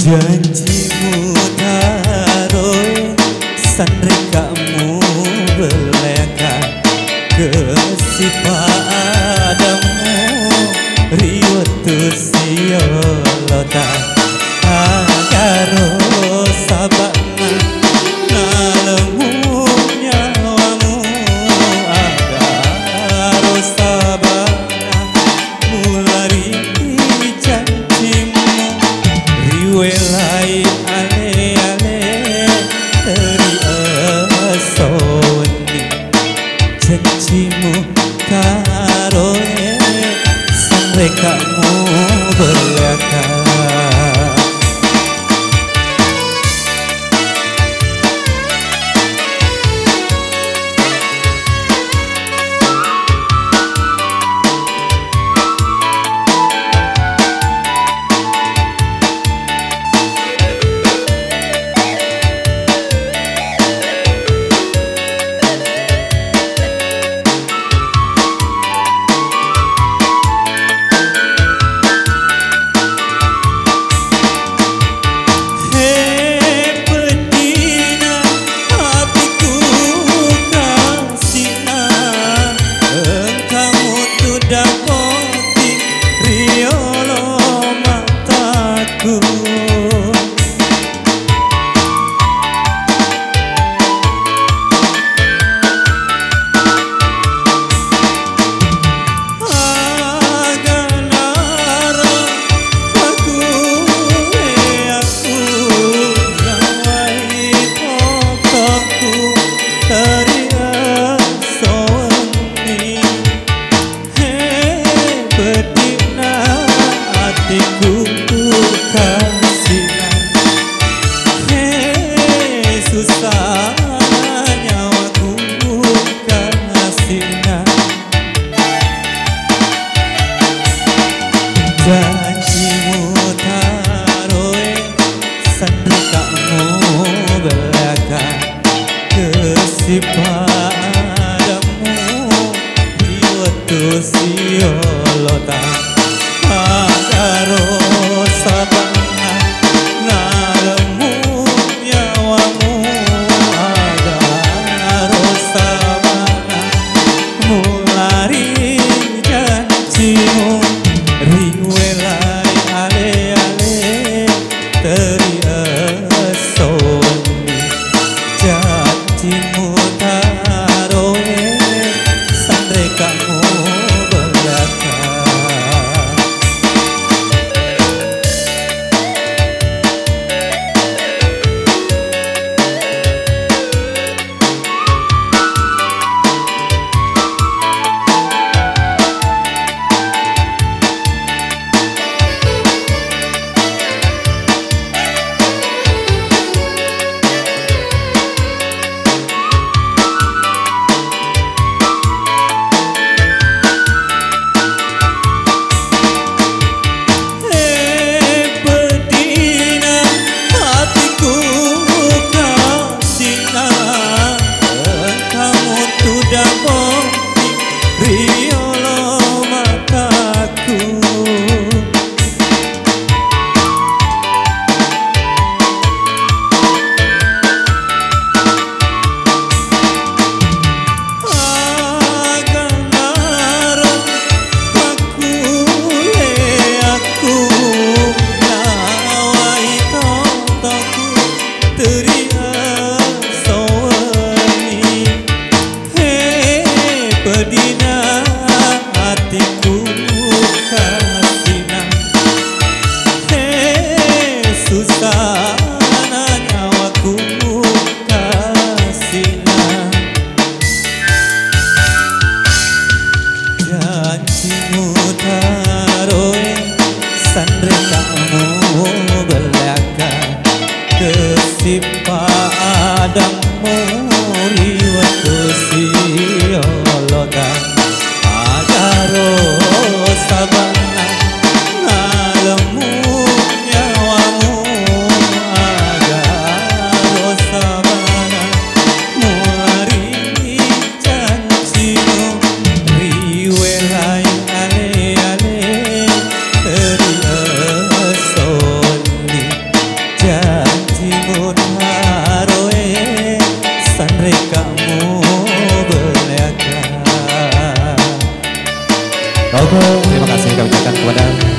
Janjimu taruh sanrekamu belekan kesipadamu riwatu siolota agaro sabana nalemu nyawamu agaro sabana mulari janjimu riwelai ale-ale teri asoni janjimu taroe sanrekamu berlakan. Janjimu taroe sanrekamu belakang kesipadamu riwatu siolota agaro sabana nalemu nyawamu agaro sabana mulari janjimu riwelai ale-ale teri asoni janjimu taroe sanrekamu belakang. Janjimu taroe sanrekamu belakang kesipadamu riwatu siolota agaro sabana nalemu nyawamu agaro sabana mulari janjimu riwelai ale persembahkan kepada